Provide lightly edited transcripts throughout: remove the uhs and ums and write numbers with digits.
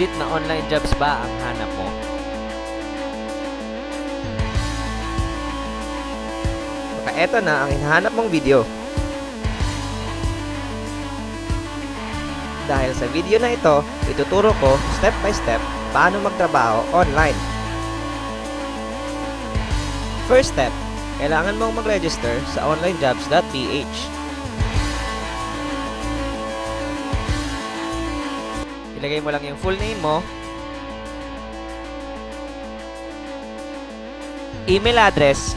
Legit na online jobs ba ang hanap mo? Baka eto na ang hinahanap mong video. Dahil sa video na ito, ituturo ko step by step paano magtrabaho online. First step, kailangan mong mag-register sa onlinejobs.ph. Ilagay mo lang yung full name mo, email address,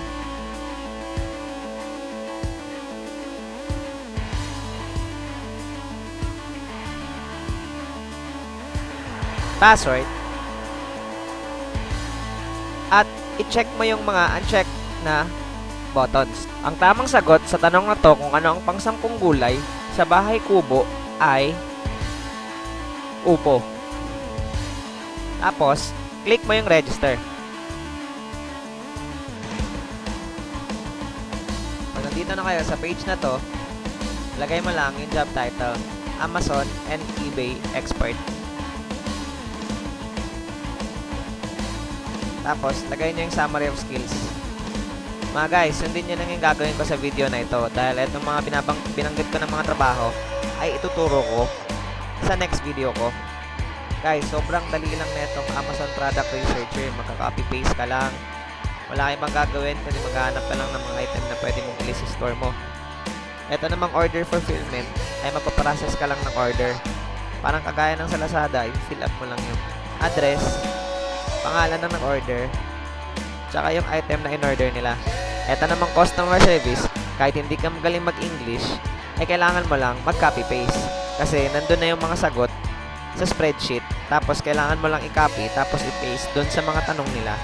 password, at i-check mo yung mga uncheck na buttons. Ang tamang sagot sa tanong na to kung ano ang pangsampung gulay sa bahay kubo ay upo. Tapos, click mo yung register. Pag nandito na kayo sa page na to, lagay mo lang yung job title, Amazon and eBay Expert. Tapos, lagay nyo yung summary of skills. Mga guys, sundin nyo lang yung gagawin ko sa video na ito dahil itong mga binanggit ko ng mga trabaho ay ituturo ko sa next video ko. Guys, sobrang dali lang netong Amazon Product Researcher. Magka-copy-paste ka lang. Wala kang ibang gagawin kundi maghahanap ka lang ng mga item na pwede mong ilist sa store mo. Ito namang order fulfillment ay magpaprocess ka lang ng order. Parang kagaya ng sa Lazada, i-fill up mo lang yung address, pangalan ng order, tsaka yung item na in-order nila. Ito namang customer service, kahit hindi ka magaling mag-English, ay kailangan mo lang mag-copy-paste. Kasi nandun na yung mga sagot sa spreadsheet, tapos kailangan mo lang i-copy, tapos i-paste doon sa mga tanong nila.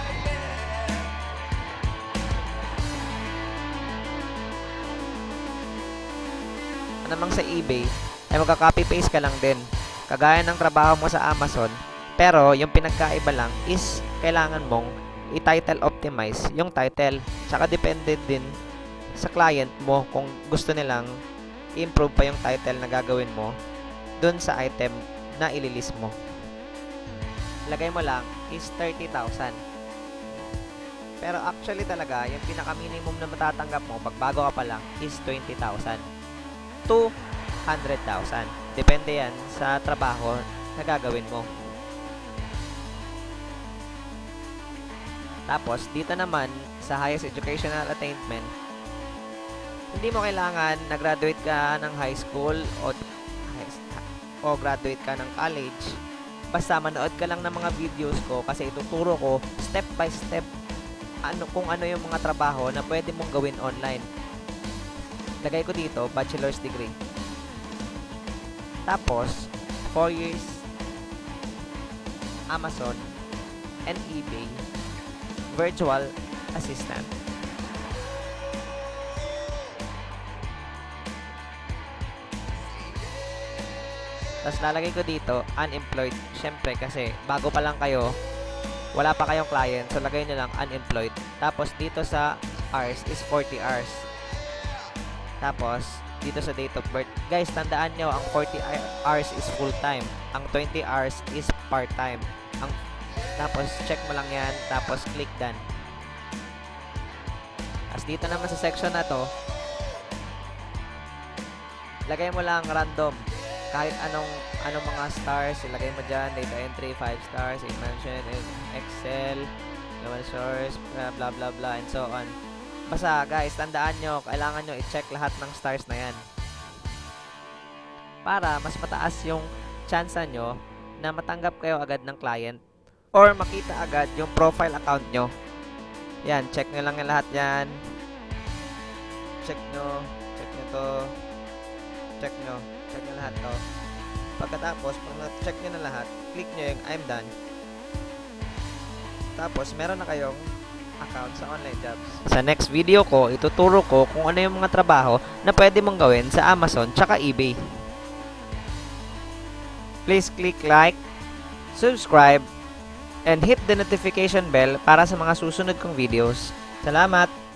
Namang sa eBay, ay magka-copy-paste ka lang din. Kagaya ng trabaho mo sa Amazon, pero yung pinagkaiba lang is kailangan mong i-title optimize yung title. Tsaka depende din sa client mo kung gusto nilang i-improve pa yung title na gagawin mo dun sa item na ililist mo. Lagay mo lang is 30,000. Pero actually talaga, yung pinaka-minimum na matatanggap mo pag bago ka pa lang is 20,000 to 100,000. Depende yan sa trabaho na gagawin mo. Tapos, dito naman sa highest educational attainment, hindi mo kailangan na-graduate ka ng high school o graduate ka ng college. Basta manood ka lang ng mga videos ko kasi ituturo ko step by step kung ano yung mga trabaho na pwede mong gawin online. Lagay ko dito, bachelor's degree. Tapos, 4 years Amazon and eBay virtual assistant. Tapos lalagay ko dito, unemployed. Syempre kasi bago pa lang kayo, wala pa kayong client, so lagay nyo lang unemployed. Tapos dito sa hours is 40 hours. Tapos dito sa date of birth, guys, tandaan nyo, ang 40 hours is full time. Ang 20 hours is part time. Tapos check mo lang yan, tapos click done. Tapos dito naman sa section na to, lagay mo lang random. Kahit anong mga stars, ilagay mo dyan, data entry, 5 stars, mention, Excel, human source, blah blah blah, and so on. Basta guys, tandaan nyo, kailangan nyo i-check lahat ng stars na yan. Para mas mataas yung chance nyo na matanggap kayo agad ng client or makita agad yung profile account nyo. Yan, check nyo lang yung lahat yan. Check nyo to. Check nyo lahat to. Pagkatapos, pag na-check nyo na lahat, click nyo yung I'm done. Tapos, meron na kayong account sa OnlineJobs. Sa next video ko, ituturo ko kung ano yung mga trabaho na pwede mong gawin sa Amazon tsaka eBay. Please click like, subscribe, and hit the notification bell para sa mga susunod kong videos. Salamat!